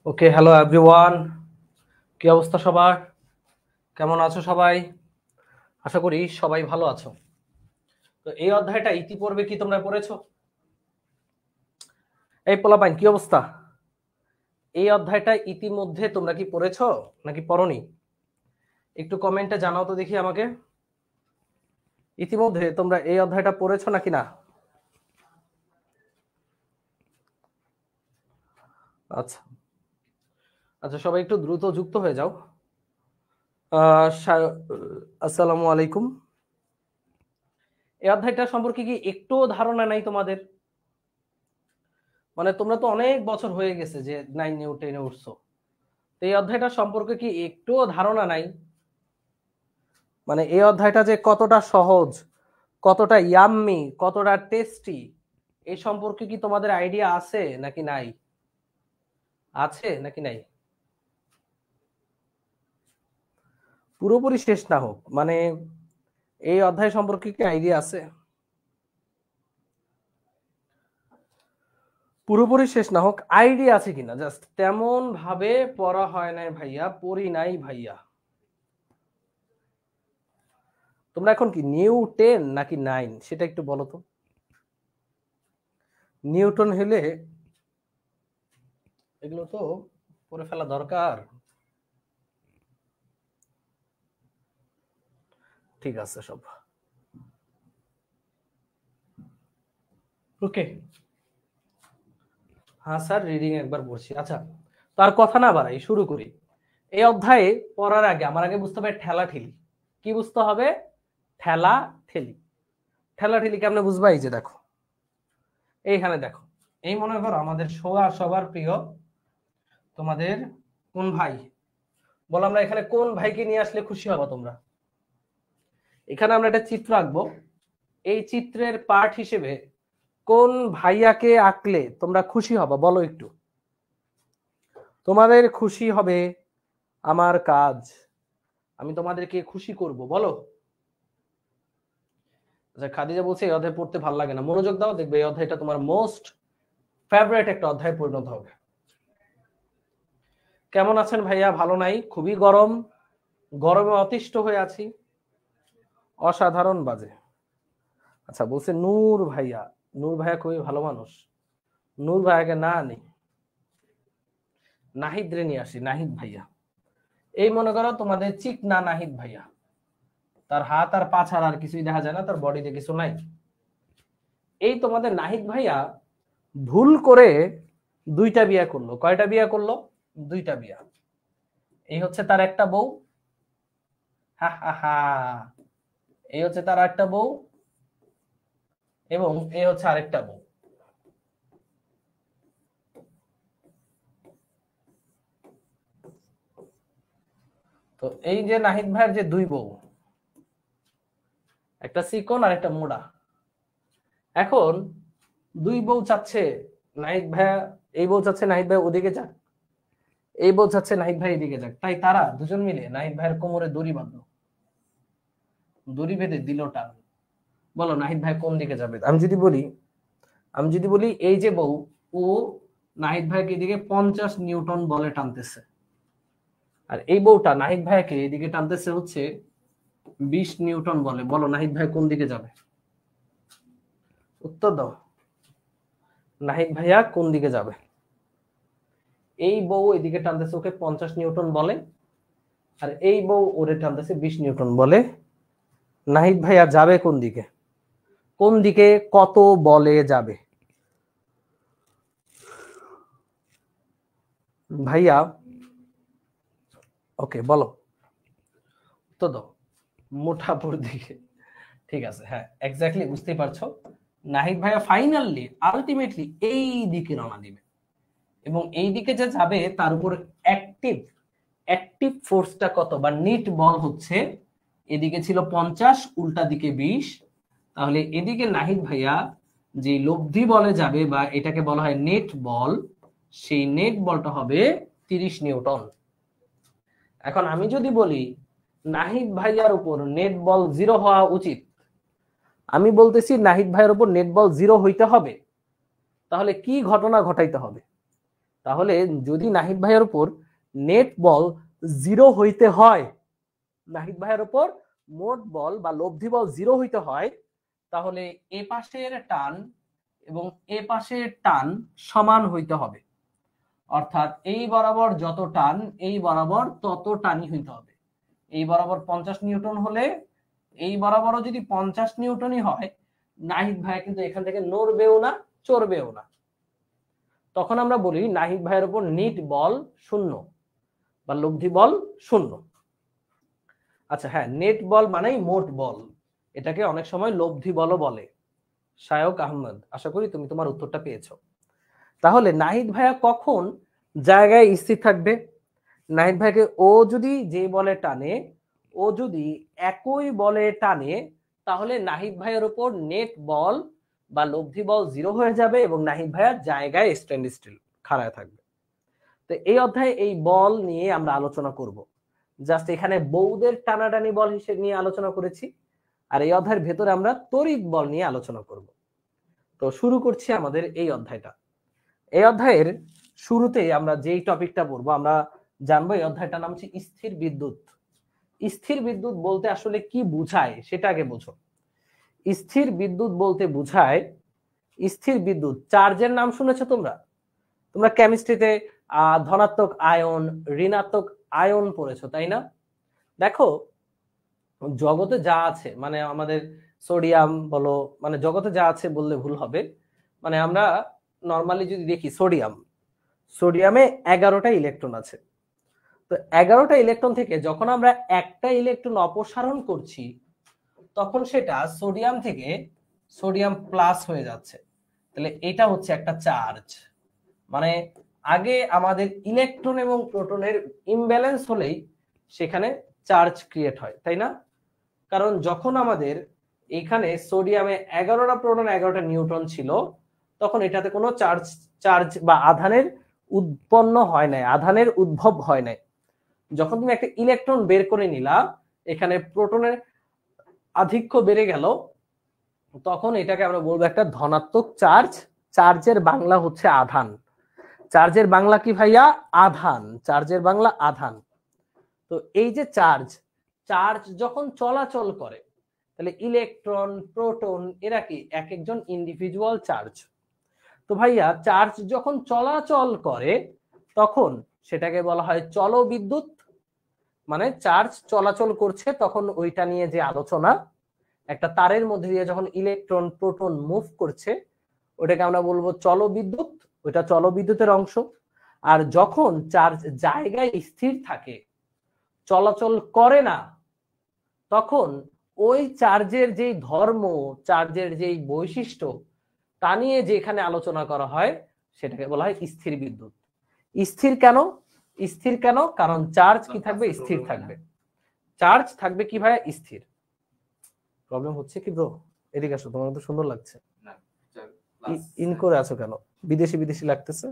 ওকে, hello everyone, কি অবস্থা সবার? কেমন আছো সবাই? আশা করি সবাই ভালো আছো। তো এই অধ্যায়টা ইতিপূর্বে কি তোমরা পড়েছো? এই পোলাপাইন, কি অবস্থা? এই অধ্যায়টা ইতিমধ্যে তোমরা কি পড়েছো নাকি পড়োনি? একটু কমেন্টে জানাও তো দেখি আমাকে। ইতিমধ্যে তোমরা এই অধ্যায়টা পড়েছো নাকি না? আচ্ছা আচ্ছা, সবাই একটু দ্রুত যুক্ত হয়ে যাও। আসসালামু আলাইকুম। এই অধ্যায়টা সম্পর্কে কি একটুও ধারণা নাই তোমাদের? মানে তোমরা তো অনেক বছর হয়ে গেছে যে 9 এ 10 এ উঠছো, তো এই অধ্যায়টা সম্পর্কে কি একটুও ধারণা নাই? মানে এই অধ্যায়টা যে কতটা সহজ, কতটা ইয়াম্মি, কতটা টেস্টি, এই সম্পর্কে কি তোমাদের আইডিয়া আছে নাকি নাই? আছে নাকি নাই? পুরোপুরি শেষ না হোক, মানে এই অধ্যায় সম্পর্কে কি আইডিয়া আছে? পুরোপুরি শেষ না হোক, আইডিয়া আছে কিনা? জাস্ট তেমন ভাবে পড়া হয় নাই ভাইয়া, পড়ি নাই ভাইয়া। তোমরা এখন কি নিউ 10 নাকি 9 সেটা একটু বলো তো। নিউটন হলে এগুলো তো পড়ে ফেলা দরকার। ঠিক আছে সব ওকে। হ্যাঁ স্যার, রিডিং একবার পড়ছি। আচ্ছা, তার কথা না বাড়াই, শুরু করি। এই অধ্যায়ে পড়ার আগে আমার আগে বুঝতে হবে ঠেলা ঠেলি। কি বুঝতে হবে? ঠেলা ঠেলি। ঠেলা ঠেলি কেমনে বুঝবা? এই যে দেখো, এইখানে দেখো, এই মনে করো আমাদের সবার প্রিয় তোমাদের কোন ভাই? বলো, আমরা এখানে কোন ভাইকে নিয়ে আসলে খুশি হবো তোমরা? এখানে আমরা একটা চিত্র আঁকবো। এই চিত্রের পার্ট হিসেবে কোন ভাইয়াকে আঁকলে তোমরা খুশি হবা? বলো একটু। তোমাদের খুশি হবে আমার কাজ, আমি তোমাদেরকে খুশি করব, বলো। আচ্ছা, খাদিজা বলছে এই অধ্যায় পড়তে ভালো লাগে না। মনোযোগ দাও, দেখবে এই অধ্যায়টা তোমার মোস্ট ফেভারিট একটা অধ্যায় পরিণত হবে। কেমন আছেন ভাইয়া? ভালো নাই, খুবই গরম, গরমে অতিষ্ঠ হয়ে আছি, অসাধারণ বাজে। আচ্ছা, বলছে নূর ভাইয়া। নূর ভাইয়া খুবই ভালো মানুষ। নূর ভাইয়াকে না আনি, নাহিদ রে নিয়ে আসি, নাহিদ ভাইয়া। এই মনে করো তোমাদের চিকনা নাহিদ ভাইয়া, তার হাত আর পা ছাড়া আর কিছুই দেখা যায় না, তার বডিতে কিছু নাই। এই তোমাদের নাহিদ ভাইয়া ভুল করে দুইটা বিয়া করলো। কয়টা বিয়া করলো? দুইটা বিয়া। এই হচ্ছে তার একটা বউ, হা হা হা, এই হচ্ছে তার একটা বউ, এবং এই হচ্ছে আরেকটা বউ। তো এই যে নাহিদ ভাইয়ের যে দুই বউ, একটা চিকন আর একটা মোড়া। এখন দুই বউ চাচ্ছে নাহিদ ভাইয়া, এই বউ চাচ্ছে নাহিদ ভাই ওদিকে যাক, এই বউ চাচ্ছে নাহিদ ভাই এদিকে যাক। তাই তারা দুজন মিলে নাহিদ ভাইয়ের কোমরে দড়ি বাঁধলো, দড়ি বেঁধে দিল টান। বলো নাহিদ ভাই কোন দিকে যাবে? আমি যদি বলি এই যে বউ, ও নাহিদ ভাইকে এদিকে 50 নিউটন বলে টানতেছে, আর এই বউটা নাহিদ ভাইকে এদিকে টানতেছে হচ্ছে 20 নিউটন বলে। বলো নাহিদ ভাই কোন দিকে যাবে? উত্তর দাও, নাহিদ ভাইয়া কোন দিকে যাবে? এই বউ এদিকে টানতেছে ওকে 50 নিউটন বলে, আর এই বউ ওরে টানতেছে 20 নিউটন বলে। নাহিদ ভাইয়া যাবে কোন দিকে? কোন দিকে কত বলে যাবে ভাইয়া? ওকে বলো, তো দাও। মোটাপুর দিকে। ঠিক আছে, হ্যাঁ এক্স্যাক্টলি বুঝতেই পারছো। নাহিদ ভাইয়া ফাইনালি আলটিমেটলি এই দিকে রওনা দিবে, এবং এই দিকে যে যাবে তার উপর অ্যাক্টিভ অ্যাক্টিভ ফোর্সটা কত, বা নেট বল হচ্ছে, এদিকে ছিল 50, উল্টা দিকে 20। তাহলে এদিকে নাহিদ ভাইয়া যে লব্ধি বলে যাবে, বা এটাকে বলা হয় নেট বল, সেই নেট বলটা হবে 30 নিউটন। এখন আমি যদি বলি নাহিদ ভাইয়ার উপর নেট বল 0 হওয়া উচিত, আমি বলতেছি নাহিদ ভাইয়ের উপর নেট বল 0 হইতে হবে। তাহলে কি ঘটনা ঘটাইতে হবে? তাহলে যদি নাহিদ ভাইয়ের উপর নেট বল 0 হইতে হয়, নাহিদ ভাইয়ের উপর মোট বল বা লব্ধি বল 0 হইতে হয়, তাহলে এ পাশের টান এবং এ পাশের টান সমান হইতে হবে। অর্থাৎ এই বরাবর যত টান এই বরাবর তত টানই হইতে হবে। এই বরাবর 50 নিউটন হলে এই বরাবরও যদি 50 নিউটনই হয়, নাহিদ ভাই কিন্তু এখান থেকে নড়বেও না, চড়বেও না। তখন আমরা বলি নাহিদ ভাইয়ের উপর নিট বল 0 বা লব্ধি বল 0। আচ্ছা হ্যাঁ, নেট বল মানেই মোট বল, এটাকে অনেক সময় লব্ধি বলও বলে। শায়ক আহমদ, আশা করি তুমি তোমার উত্তরটা পেয়েছো। তাহলে নাহিদ ভাইয়া কখন জায়গায় স্থির থাকবে? নাহিদ ভাইকে ও যদি যে বলে টানে, ও যদি একই বলে টানে, তাহলে নাহিদ ভাইয়ের উপর নেট বল বা লব্ধি বল 0 হয়ে যাবে এবং নাহিদ ভাইয়া জায়গায় স্ট্যান্ড স্টিল খাড়ায় থাকবে। তো এই অধ্যায়ে এই বল নিয়ে আমরা আলোচনা করব। জাস্ট এখানে বৌদের টানাটানি বল হিসেবে নিয়ে আলোচনা করেছি, আর এই অধ্যায়ের ভেতরে আমরা তড়িৎ বল নিয়ে আলোচনা করব। তো শুরু করছি আমাদের এই অধ্যায়টা। এই অধ্যায়ের শুরুতে আমরা যেই টপিকটা পড়বো, আমরা জানবো এই অধ্যায়টার নাম হচ্ছে স্থির বিদ্যুৎ। স্থির বিদ্যুৎ বলতে আসলে কি বুঝায় সেটা আগে বোঝো। স্থির বিদ্যুৎ বলতে বুঝায়, স্থির বিদ্যুৎ চার্জের নাম শুনেছো তোমরা? তোমরা কেমিস্ট্রিতে ধনাত্মক আয়ন, ঋণাত্মক আয়ন পড়েছো, তাই না? দেখো জগতে যা আছে, মানে আমাদের সোডিয়াম বলো, মানে জগতে যা আছে বললে ভুল হবে, মানে আমরা নর্মালি যদি দেখি সোডিয়ামে 11টা ইলেকট্রন আছে। তো 11টা ইলেকট্রন থেকে যখন আমরা একটা ইলেকট্রন অপসারণ করছি, তখন সেটা সোডিয়াম থেকে সোডিয়াম প্লাস হয়ে যাচ্ছে। তাহলে এটা হচ্ছে একটা চার্জ। মানে আগে আমাদের ইলেকট্রন এবং প্রোটনের ইমব্যালেন্স হলেই সেখানে চার্জ ক্রিয়েট হয়, তাই না? কারণ যখন আমাদের এখানে সোডিয়ামে 11টা প্রোটন 11টা নিউট্রন ছিল, তখন এটাতে কোনো চার্জ বা আধানের উৎপন্ন হয় নাই, আধানের উদ্ভব হয় নাই। যখন তুমি একটা ইলেকট্রন বের করে নিলা, এখানে প্রোটনের আধিক্য বেড়ে গেল, তখন এটাকে আমরা বলবো একটা ধনাত্মক চার্জ। চার্জের বাংলা হচ্ছে আধান। চার্জের বাংলা কি ভাইয়া? আধান। চার্জের বাংলা আধান। তো এই যে চার্জ যখন চলাচল করে, তাহলে ইলেকট্রন, প্রোটন এরা কি এক একজন ইন্ডিভিজুয়াল চার্জ। তো ভাইয়া চার্জ যখন চলাচল করে তখন সেটাকে বলা হয় চলবিদ্যুৎ। মানে চার্জ চলাচল করছে তখন ওইটা নিয়ে যে আলোচনা, একটা তারের মধ্যে দিয়ে যখন ইলেকট্রন প্রোটন মুভ করছে, ওটাকে আমরা বলবো চলবিদ্যুৎ, ওইটা চলবিদ্যুতের অংশ। আর যখন চার্জ জায়গায় স্থির থাকে, চলাচল করে না, তখন ওই চার্জের যেই ধর্ম, চার্জের যেই বৈশিষ্ট্য, তা নিয়ে যেখানে আলোচনা করা হয় সেটাকে বলা হয় স্থির বিদ্যুৎ। স্থির কেন? স্থির কেন? কারণ চার্জ কি থাকবে? স্থির থাকবে। চার্জ থাকবে কি ভাইয়া? স্থির। প্রবলেম হচ্ছে কি ব্রো? এদিকে আসো, তোমার তো সুন্দর লাগছে। ইন করে আছো কেন? বিদেশি বিদেশি লাগতেছে।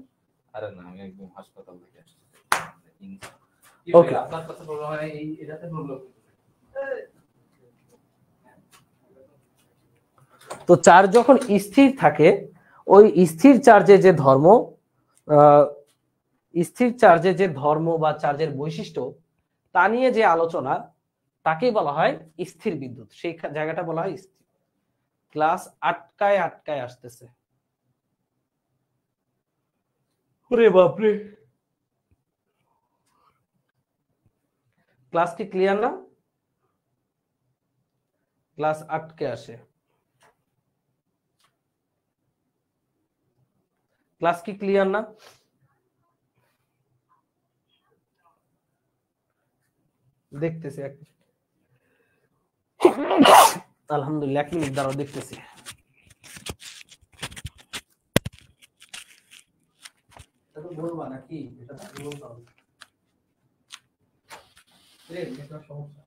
আরে না, আমি একদম হাসপাতাল থেকে আসছি। ওকে, আপনার কথা বলা হয় এই এটাতে প্রবলেম। তো চার্জ যখন স্থির থাকে, ওই স্থির চার্জের যে ধর্ম, স্থির চার্জের যে ধর্ম বা চার্জের বৈশিষ্ট্য, তা নিয়ে যে আলোচনা, তাকেই বলা হয় স্থির বিদ্যুৎ। সেই জায়গাটা বলা হয় স্থির। ক্লাস আটকায় আটকায় আসতেছে। ওরে বাপরে, ক্লাস কি ক্লিয়ার না? ক্লাস আটকে আসে। ক্লাস কি ক্লিয়ার না? দেখতেছি এক মিনিট। আলহামদুলিল্লাহ, 1 মিনিট দাঁড়াও, দেখতেছি। এটা তো বলবা নাকি? এটা তো বলতে হবে। এটা সমস্যা।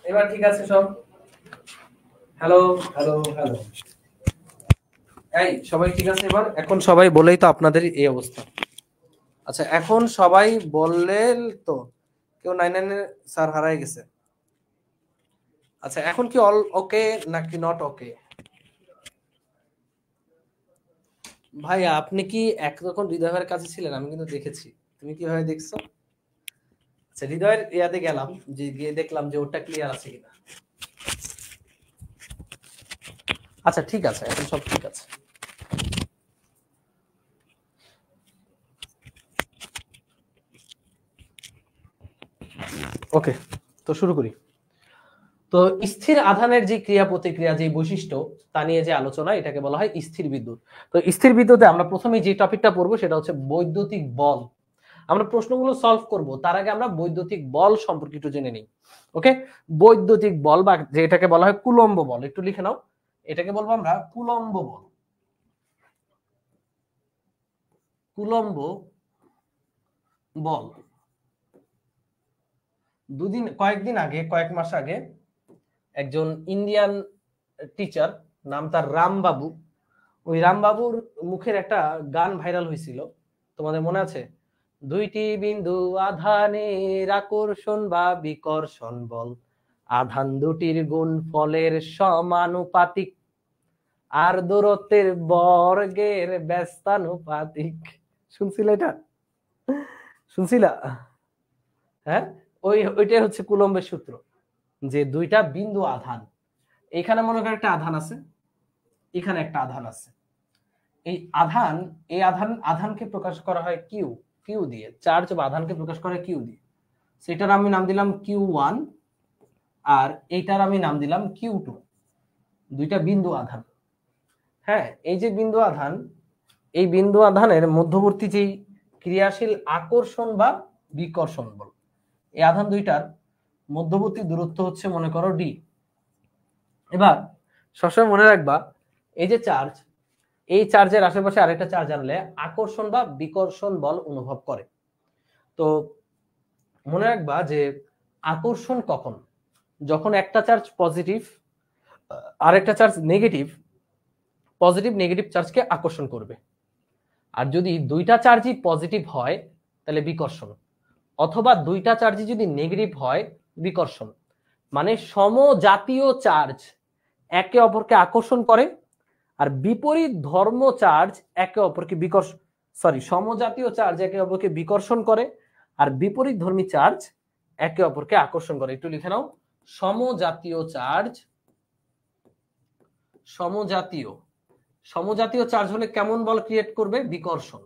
এবার ঠিক আছে সব? হ্যালো হ্যালো হ্যালো, এই সবাই ঠিক আছে এবার? এখন সবাই বলেই তো আপনাদের এই অবস্থা। আচ্ছা এখন সবাই বললেন তো, কেউ 99 স্যার হারাই গেছে। আচ্ছা এখন কি অল ওকে নাকি নট ওকে? ভাই আপনি কি একরকম হৃদয়ের কাছে ছিলেন? আমি কিন্তু দেখেছি। তুমি কিভাবে দেখছো? আচ্ছা হৃদয়ের ইয়াতে গেলাম, যে গিয়ে দেখলাম যে ওটা ক্লিয়ার আছে কিনা। আচ্ছা ঠিক আছে, এখন সব ঠিক আছে। ওকে, তো শুরু করি। তো স্থির আধানের যে ক্রিয়া প্রতিক্রিয়া, যে বৈশিষ্ট্য, তা নিয়ে যে আলোচনা, এটাকে বলা হয় স্থির বিদ্যুৎ। তো স্থির বিদ্যুতে আমরা প্রথমে যে টপিকটা পড়বো সেটা হচ্ছে বৈদ্যুতিক বল। আমরা প্রশ্নগুলো সলভ করব, তার আগে আমরা বৈদ্যুতিক বল সম্পর্কে একটু জেনে নিই। ওকে, বৈদ্যুতিক বল বা যেটাকে বলা হয় কুলম্ব বল, একটু লিখে নাও। এটাকে বলবো আমরা কুলম্ব বল। কুলম্ব বল। কয়েকদিন আগে, কয়েক মাস আগে একজন ইন্ডিয়ান টিচার, নাম তার রামবাবু, ওই রামবাবুর মুখের একটা গান ভাইরাল হয়েছিল, তোমাদের মনে আছে? দুইটি বিন্দু আধানের আকর্ষণ বা বিকর্ষণ বল, আধান দুটির গুণ ফলের সমানুপাতিক। আর দূরত্বের বর্গের ব্যস্তানুপাতিক। শুনছিলে এটা? শুনছিলা? হ্যাঁ, ওইটাই হচ্ছে কুলম্বের সূত্র, যে দুইটা বিন্দু আধান, এখানে মনে করেন একটা আধান আছে, এখানে একটা আধান আছে, এই আধানকে প্রকাশ করা হয় কিউ দিয়ে, চার্জ বা আধানকে প্রকাশ করা হয় কিউ দিয়ে। সেটার আমি নাম দিলাম Q1 আর এইটার আমি নাম দিলাম Q2, দুইটা বিন্দু আধান। হ্যাঁ, এই যে বিন্দু আধান, এই বিন্দু আধানের মধ্যবর্তী যেই ক্রিয়াশীল আকর্ষণ বা বিকর্ষণ বল, এই আধান দুইটার মধ্যবর্তী দূরত্ব হচ্ছে মনে করো d। এবার সবসময় মনে রাখবা, এই যে চার্জ, এই চার্জের আশেপাশে আরেকটা চার্জ আনলে আকর্ষণ বা বিকর্ষণ বল অনুভব করে। তো মনে রাখবা যে আকর্ষণ কখন, যখন একটা চার্জ পজিটিভ আরেকটা চার্জ নেগেটিভ, পজিটিভ নেগেটিভ চার্জকে আকর্ষণ করবে। আর যদি দুইটা চার্জই পজিটিভ হয় তাহলে বিকর্ষণ, অথবা দুইটা চার্জই যদি নেগেটিভ হয় বিকর্ষণ। মানে সমজাতীয় চার্জ একে অপরকে আকর্ষণ করে, আর বিপরীত ধর্ম চার্জ একে অপরকে সমজাতীয় চার্জ একে অপরকে বিকর্ষণ করে, আর বিপরীত ধর্মী চার্জ একে অপরকে আকর্ষণ করে। একটু লিখে নাও, সমজাতীয় চার্জ, সমজাতীয় চার্জ হলে কেমন বল ক্রিয়েট করবে? বিকর্ষণ।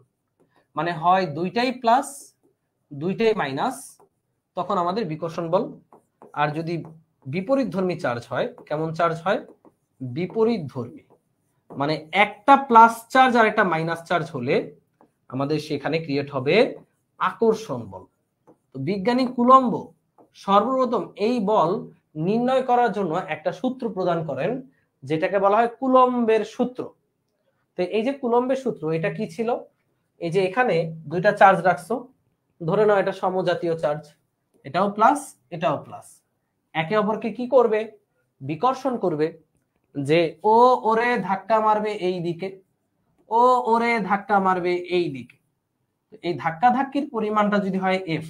মানে হয় দুইটাই প্লাস দুইটাই মাইনাস, তখন আমাদের বিকর্ষণ বল। আর যদি বিপরীত ধর্মী চার্জ হয়, কেমন চার্জ হয়? বিপরীত ধর্মী, মানে একটা প্লাস চার্জ আর একটা মাইনাস চার্জ হলে আমাদের সেখানে ক্রিয়েট হবে আকর্ষণ বল। তো বিজ্ঞানী কুলম্ব সর্বপ্রথম এই বল নির্ণয় করার জন্য একটা সূত্র প্রদান করেন, যেটাকে বলা হয় কুলম্বের সূত্র। তো এই যে কুলম্বের সূত্র, এটা কি ছিল? এই যে এখানে দুইটা চার্জ রাখছো, ধরে নাও এটা সমজাতীয় চার্জ, এটাও প্লাস এটাও প্লাস, একে অপরকে কি করবে? বিকর্ষণ করবে। যে ও ওরে ধাক্কা মারবে এই দিকে, ও ওরে ধাক্কা মারবে এই দিকে। এই ধাক্কা ধাক্কির পরিমাণটা যদি হয় এফ,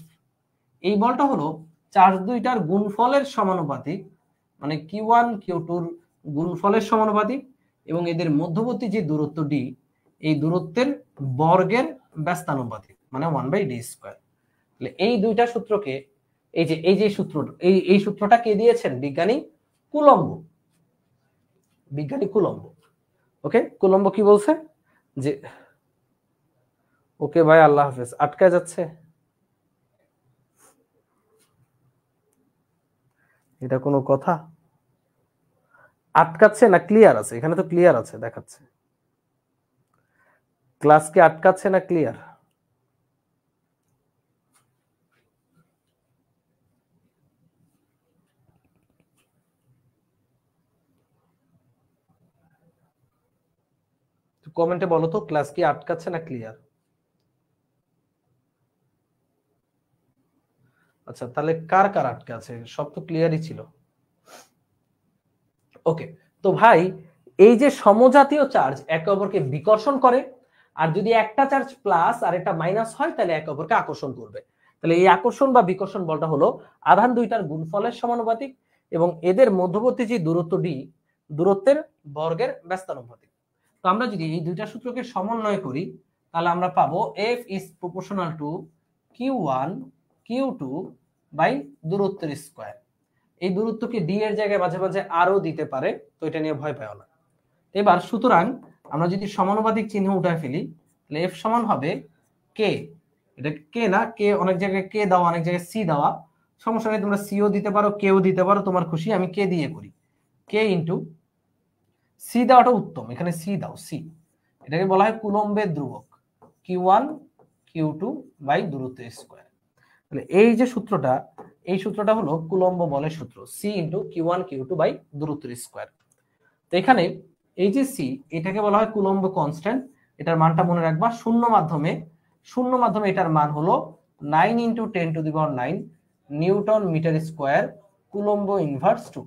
এই বলটা হলো চার্জ দুইটার গুণফলের সমানুপাতিক, মানে Q1 Q2 গুণফলের সমানুপাতিক, এবং এদের মধ্যবর্তী যে দূরত্ব d, এই দূরত্বের বর্গের ব্যস্তানুপাতিক, মানে 1/d²। তাহলে এই দুইটা সূত্রকে, এই সূত্রটা, এই সূত্রটা কে দিয়েছেন? বিজ্ঞানী কুলম্ব। ওকে, কুলম্ব কি বলছে? যে ওকে ভাই, আল্লাহ হাফেজ। আটকা যাচ্ছে, এটা কোনো কথা? আটকাচ্ছে না ক্লিয়ার আছে? এখানে তো ক্লিয়ার আছে দেখাচ্ছে। ক্লাস কি আটকাচ্ছে না ক্লিয়ার? কমেন্টে বলো তো, ক্লাস কি আটকাচ্ছে না ক্লিয়ার? আচ্ছা, তাহলে কার কার আটকে আছে? সব তো ক্লিয়ারই ছিল। ওকে, তো ভাই এই যে সমজাতীয় চার্জ একে অপরকে বিকর্ষণ করে, আর যদি একটা চার্জ প্লাস আর একটা মাইনাস হয় তাহলে একে অপরকে আকর্ষণ করবে। তাহলে এই আকর্ষণ বা বিকর্ষণ বলটা হলো আধান দুইটার গুণফলের সমানুপাতিক, এবং এদের মধ্যবর্তী যে দূরত্ব d, দূরত্বের বর্গের ব্যস্তানুপাতিক। তো আমরা যদি এই দুইটা সূত্রকে সমন্বয় করি, তাহলে আমরা পাবো F is proportional to Q1 Q2 by দূরত্বের স্কয়ার। এই দূরত্বকে d এর জায়গায় মাঝে মাঝে আরও দিতে পারে, তো এটা নিয়ে ভয় পাও না। এবার সুতরাং আমরা যদি সমানুপাতিক চিহ্ন উঠায় ফেলি, তাহলে F সমান হবে K, এটা K না, K অনেক জায়গায় K দাও, অনেক জায়গায় C দেওয়া, সমস্যা নেই, তোমরা সিও দিতে পারো, কেও দিতে পারো, তোমার খুশি। আমি K দিয়ে করি, K ইন্টু C দেওয়াটা উত্তম, এখানে C দাও, C। এটাকে বলা হয় কুলম্বের ধ্রুবক, Q1 Q2 বাই দূরত্বের স্কয়ার। তাহলে এই যে সূত্রটা, এই সূত্রটা হলো কুলম্ব বলের সূত্র, C into Q1 Q2 by দূরত্বের স্কয়ার। তো এখানে এই যে C, এটাকে বলা হয় কুলম্ব কনস্ট্যান্ট। এটার মানটা মনে রাখবা, শূন্য মাধ্যমে এটার মান হলো 9 × 10⁹ newton metre square coulomb inverse 2।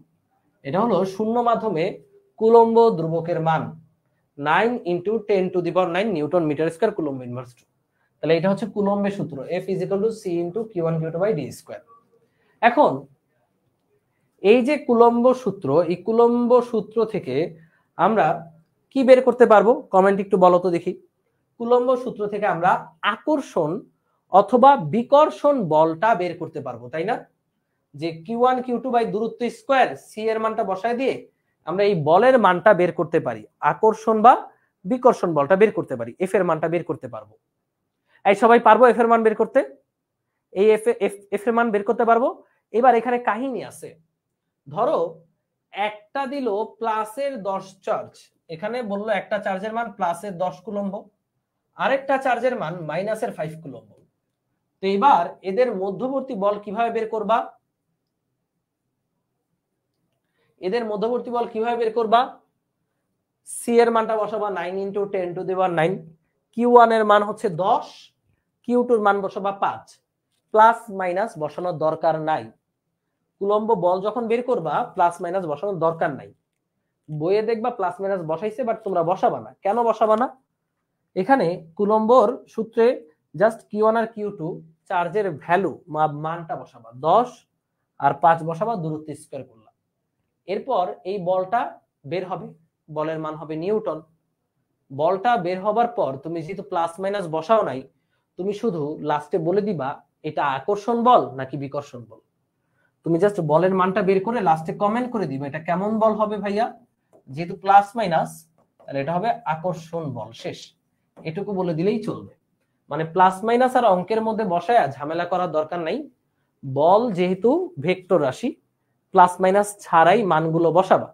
এটা হলো শূন্য মাধ্যমে কুলম্ব ধ্রুবকের মান 9 × 10⁹ newton metre square coulomb inverse 2। তাহলে এটা হচ্ছে কুলম্বের সূত্র, F = C × Q1 Q2 / d²। এখন এই যে কুলম্ব সূত্র, এই কুলম্ব সূত্র থেকে আমরা কি বের করতে পারবো কমেন্ট একটু বলো তো দেখি। কুলম্ব সূত্র থেকে আমরা আকর্ষণ অথবা বিকর্ষণ বলটা বের করতে পারবো, তাই না? যে Q1 Q2 বাই দূরত্ব স্কয়ার সি এর মানটা বসায় দিয়ে আমরা এই বলের মানটা বের করতে পারি, আকর্ষণ বা বিকর্ষণ বলটা বের করতে পারি, এফ এর মানটা বের করতে পারবো। এই সবাই পারবো এফ এর মান বের করতে? এই এফ এর মান বের করতে পারবো। এবার এখানে কাহিনী আছে, ধরো একটা দিল প্লাসের 10 চার্জ, এখানে বললো একটা চার্জের মান প্লাসের 10 কুলম্ব, আরেকটা চার্জের মান মাইনাসের 5 কুলম্ব। তো এবার এদের মধ্যবর্তী বল কিভাবে বের করবা? এদের মধ্যবর্তী বল কিভাবে বের করবা? সি এর মানটা বসাবা 9 × 10⁻⁹, Q1 এর মান হচ্ছে 10, Q2 এর মান বসাবা 5, প্লাস মাইনাস বসানোর দরকার নাই। কুলম্ব বল যখন বের করবা প্লাস মাইনাস বসানোর দরকার নাই। বইয়ে দেখবা প্লাস মাইনাস বসাইছে, বাট তোমরা বসাবা না। কেন বসাবা না? এখানে কুলম্বর সূত্রে জাস্ট Q1 আর Q2 চার্জের ভ্যালু মানটা বসাবা, 10 আর 5 বসাবা, দূরত্ব স্কয়ার করলাম। এরপর এই বলটা বের হবে, বলের মান হবে নিউটন। বলটা বের হবার পর তুমি যেহেতু প্লাস মাইনাস বসাও নাই, তুমি শুধু লাস্টে বলে দিবা এটা আকর্ষণ বল নাকি বিকর্ষণ বল। তুমি জাস্ট বলের মানটা বের করে লাস্টে কমেন্ট করে দিবে এটা কেমন বল হবে ভাইয়া। যেহেতু প্লাস মাইনাস তাহলে এটা হবে আকর্ষণ বল, শেষ। এটুকু বলে দিলেই চলবে। মানে প্লাস মাইনাস আর অঙ্কের মধ্যে বসায় ঝামেলা করার দরকার নাই। বল যেহেতু ভেক্টর রাশি, প্লাস মাইনাস ছাড়াই মানগুলো বসাবা।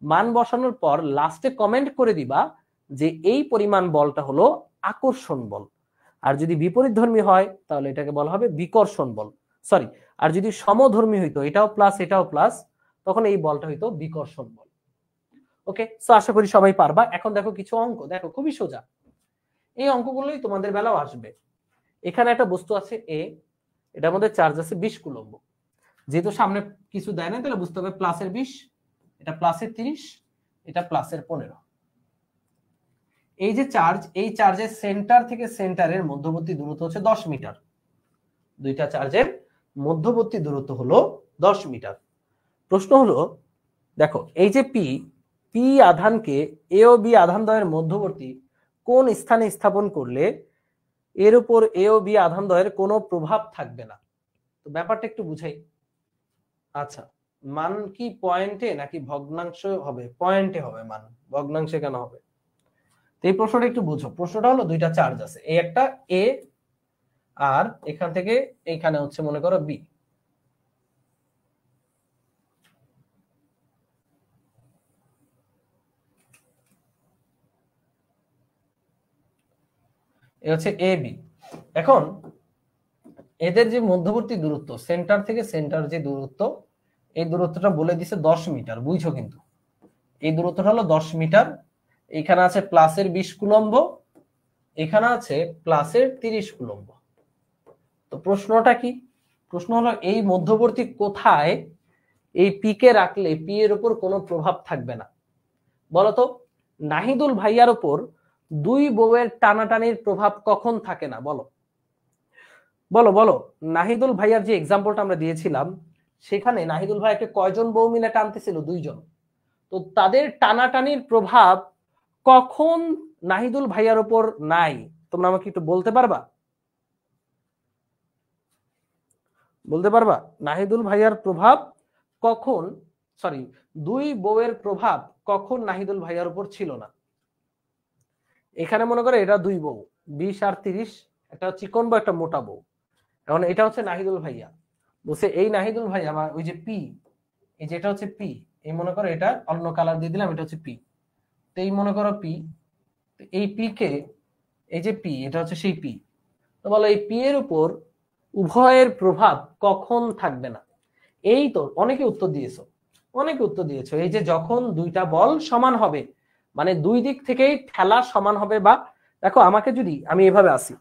মান বসানোর পর লাস্টে কমেন্ট করে দিবা যে এই পরিমাণ বলটা হলো আকর্ষণ বল। আর যদি বিপরীতধর্মী হয় তাহলে এটাকে বলা হবে বিকর্ষণ বল, সরি। আর যদি সমধর্মী হইতো, এটাও প্লাস এটাও প্লাস, তখন এই বলটা হইতো বিকর্ষণ বল। ওকে, সো আশা করি সবাই পারবা। এখন দেখো কিছু অঙ্ক, দেখো খুবই সোজা, এই অঙ্কগুলোই তোমাদের বেলাও আসবে। এখানে একটা বস্তু আছে এ, এটার মধ্যে চার্জ আছে 20 কুলম্ব। যেহেতু সামনে কিছু দেয় না তাহলে বুঝতে হবে প্লাসের 20, এটা প্লাসের 30, এটা প্লাসের 15। এই যে চার্জ, এই চার্জের সেন্টার থেকে সেন্টারের মধ্যবর্তী দূরত্ব হচ্ছে 10 মিটার। দুইটা চার্জের মধ্যবর্তী দূরত্ব হলো 10 মিটার। প্রশ্ন হলো, দেখো এই যে পি আধানকে এ ও বি আধানদ্বয়ের মধ্যবর্তী কোন স্থানে স্থাপন করলে এর উপর এ ও বি আধানদ্বয়ের কোনো প্রভাব থাকবে না। তো ব্যাপারটা একটু বুঝাই। আচ্ছা, মান কি পয়েন্টে নাকি ভগ্নাংশ হবে? পয়েন্টে হবে মান, ভগ্নাংশে কেন হবে? তো এই প্রশ্নটা একটু বুঝো। প্রশ্নটা হলো দুইটা চার্জ আছে, এই একটা এ আর এখান থেকে এইখানে হচ্ছে মনে করো বি। এ হচ্ছে এ বি। এখন এদের যে মধ্যবর্তী দূরত্ব, সেন্টার থেকে সেন্টার যে দূরত্ব, এই দূরত্বটা বলে দিছে 10 মিটার, বুঝছো? কিন্তু এই দূরত্বটা হলো 10 মিটার। এখানে আছে প্লাসের 20 কুলম্ব, এখানে আছে প্লাসের 30 কুলম্ব। তো প্রশ্নটা কি? প্রশ্ন হলো এই মধ্যবর্তী কোথায় এই পি কে রাখলে পি এর উপর কোনো প্রভাব থাকবে না। বলতো নাহিদুল ভাইয়ার উপর দুই বউয়ের টানাটানির প্রভাব কখন থাকে না? বলো বলো বলো। নাহিদুল ভাইয়ার যে এক্সাম্পলটা আমরা দিয়েছিলাম, সেখানে নাহিদুল ভাইয়াকে কয়জন বউ মিলে টানতেছিল? 2 জন। তো তাদের টানাটানির প্রভাব কখন নাহিদুল ভাইয়ার উপর নাই? তোমরা আমাকে একটু বলতে পারবা? বলতে পারবা নাহিদুল ভাইয়ার প্রভাব কখন, সরি, দুই বউয়ের প্রভাব কখন নাহিদুল ভাইয়ার উপর ছিল না? এখানে মনে করে এটা দুই বউ, 20 আর 30, একটা চিকন বউ একটা মোটা বউ। এখন এটা হচ্ছে নাহিদুল ভাইয়া, বলছে এই নাহিদুল ভাইয়া বা ওই যে পি, এই যেটা হচ্ছে পি, এই মনে করো এটা অন্য কালার দিয়ে দিলাম, এটা হচ্ছে পি। তো এই মনে করো পি, এই পি কে, এই যে পি, এটা হচ্ছে সেই পি। তো বলো এই পি এর উপর উভয়ের প্রভাব কখন থাকবে না? এই তো অনেকে উত্তর দিয়েছো, অনেকে উত্তর দিয়েছো। এই যে যখন দুইটা বল সমান হবে, মানে দুই দিক থেকেই ঠেলা সমান হবে। বা দেখো আমাকে যদি আমি এভাবে আসি,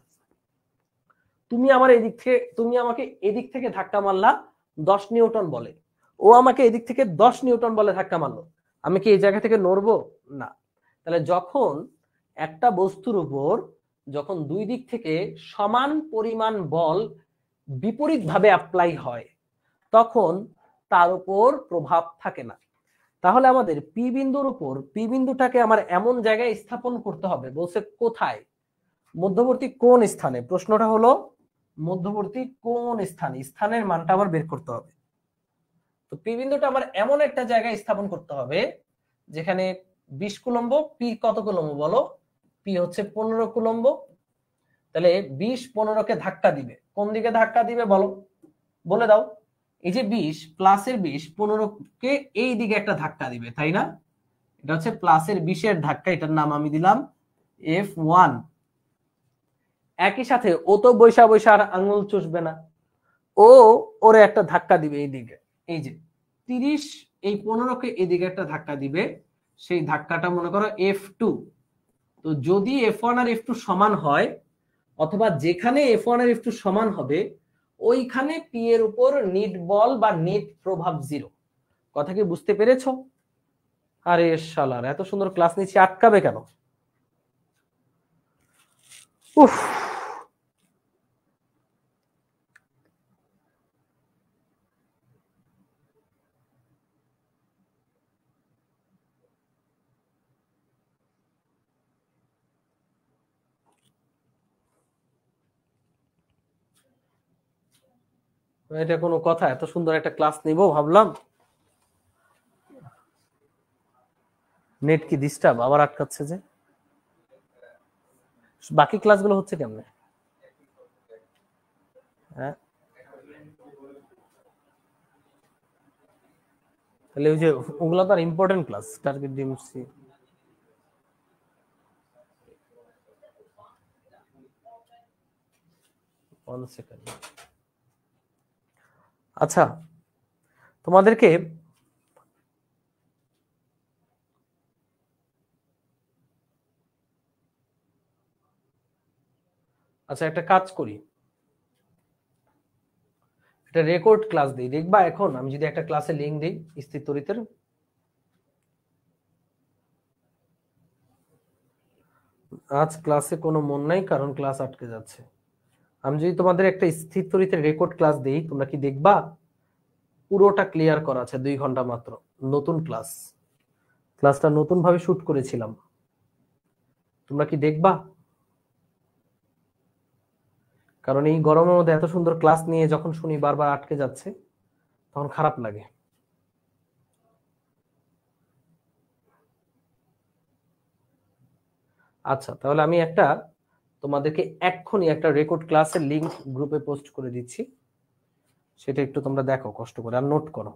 তুমি আমার এদিক থেকে, তুমি আমাকে এদিক থেকে ধাক্কা মারলা 10 নিউটন বলে, ও আমাকে এদিক থেকে 10 নিউটন বলে ধাক্কা মারলো, আমি কি এই জায়গা থেকে নড়বো? না। তাহলে যখন একটা বস্তুর উপর যখন দুই দিক থেকে সমান পরিমাণ বল বিপরীতভাবে অ্যাপ্লাই হয়, তখন তার উপর প্রভাব থাকে না। তাহলে আমাদের পি বিন্দুর উপর পি বিন্দুটাকে আমার এমন জায়গায় স্থাপন করতে হবে, বলছে কোথায়, মধ্যবর্তী কোন স্থানে। প্রশ্নটা হলো মধ্যবর্তী কোন স্থানে, স্থানের মানটা আমার বের করতে হবে। তো পি বিন্দুটা আমার এমন একটা জায়গায় স্থাপন করতে হবে যেখানে 20 কুলম্ব, পি কত কুলম্ব বলো, পি হচ্ছে 15 কুলম্ব। তাহলে 20 15 কে ধাক্কা দিবে, কোন দিকে ধাক্কা দিবে বলো, বলে দাও। এই যে 20 প্লাসের 20 15কে এই দিকে একটা ধাক্কা দিবে, তাই না? এটা হচ্ছে প্লাসের 20-এর ধাক্কা, এটার নাম আমি দিলাম F1। একই সাথে ও তো বৈশা বৈশা আর আঙুল চুষবে না, ও ওরে একটা ধাক্কা দিবে এই দিকে। এই যে 30 এই 15কে এদিকে একটা ধাক্কা দিবে, সেই ধাক্কাটা মনে করো F2। তো যদি F1 আর F2 সমান হয়, অথবা যেখানে F1 আর F2 সমান হবে ওইখানে পি এর উপর নেট বল বা নেট প্রভাব 0। কথা কি বুঝতে পেরেছো? আরে শালার, এত সুন্দর ক্লাস নিচ্ছি, আটকাবে কেন? উফ, এটা কোনো কথা? এত সুন্দর একটা ক্লাস নিব ভাবলাম, নেট কি ডিস্টার্ব, আবার আটকাচ্ছে যে। বাকি ক্লাসগুলো হচ্ছে কেমনে? হ্যাঁ, তাহলে ওই যে ওগুলো তো আর ইম্পর্টেন্ট ক্লাস, টার্গেট ডিএমসি। আচ্ছা, তোমাদেরকে আচ্ছা একটা কাজ করি, একটা রেকর্ড ক্লাস দিই, দেখবা এখন আমি যদি একটা ক্লাসে লিংক দিই স্থির তড়িতের, আজ ক্লাসে কোনো মন নাই কারণ ক্লাস আটকে যাচ্ছে। আমি যদি তোমাদের একটা স্থির তড়িতের রেকর্ড ক্লাস দেই, তোমরা কি দেখবা? পুরোটা ক্লিয়ার করা আছে, 2 ঘন্টা মাত্র, নতুন ক্লাস, ক্লাসটা নতুন ভাবে শুট করেছিলাম, তোমরা কি দেখবা? কারণ এই গরমের মধ্যে এত সুন্দর ক্লাস নিয়ে যখন শুনি বারবার আটকে যাচ্ছে তখন খারাপ লাগে। আচ্ছা, তাহলে আমি একটা তোমাদেরকে এক্ষুনি একটা রেকর্ড ক্লাসের লিংক গ্রুপে পোস্ট করে দিচ্ছি, সেটা একটু তোমরা দেখো কষ্ট করে আর নোট করো,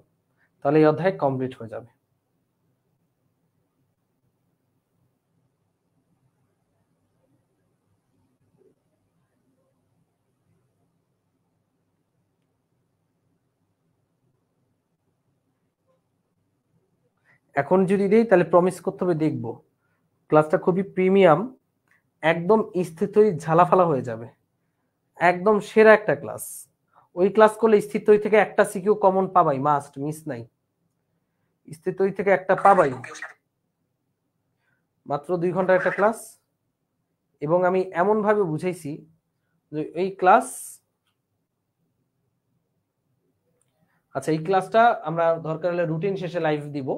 তাহলে এই অধ্যায় কমপ্লিট হয়ে যাবে। এখন যদি দেই তাহলে প্রমিস করতে হবে দেখবো, ক্লাসটা খুবই প্রিমিয়াম, একদম স্থির তৈরি ঝালাফালা হয়ে যাবে, একদম সেরা একটা ক্লাস। ওই ক্লাস করলে স্থির তৈরি থেকে একটা সিকিউ কমন পাবাই, মাস্ট মিস নাই, স্থির তৈরি থেকে একটা পাবাই। মাত্র 2 ঘন্টার একটা ক্লাস, এবং আমি এমন ভাবে বুঝাইছি যে এই ক্লাস, আচ্ছা এই ক্লাসটা আমরা দরকার হলে রুটিন শেষে লাইভ দিব,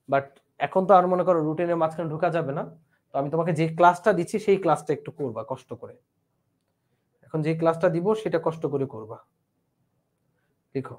বাট এখন তো আর মনে করো রুটিনের মাঝখানে ঢোকা যাবে না, তো আমি তোমাকে যে ক্লাসটা দিচ্ছি সেই ক্লাসটা একটু করবা কষ্ট করে, এখন যে ক্লাসটা দিব সেটা কষ্ট করে করবা। দেখো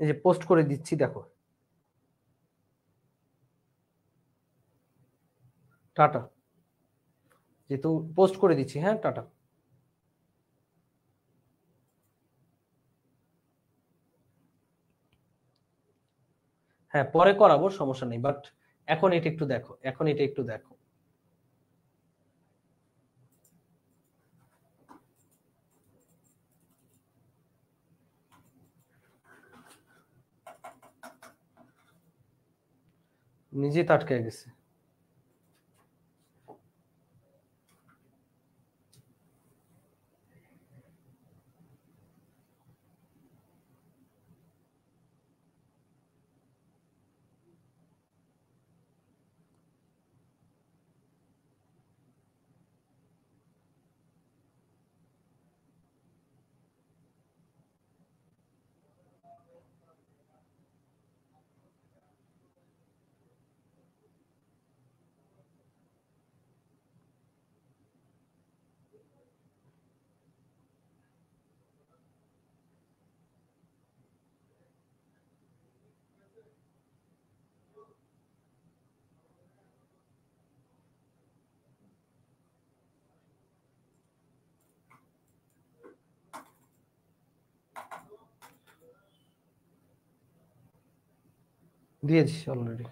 এই যে পোস্ট করে দিচ্ছি, দেখো, টাটা, যেহেতু পোস্ট করে দিচ্ছি, হ্যাঁ টাটা। হ্যাঁ পরে করাবো, সমস্যা নেই, বাট এখন এটা একটু দেখো, এখন এটা একটু দেখো। নিজে তো আটকে গেছে। দিয়েছি অলরেডি।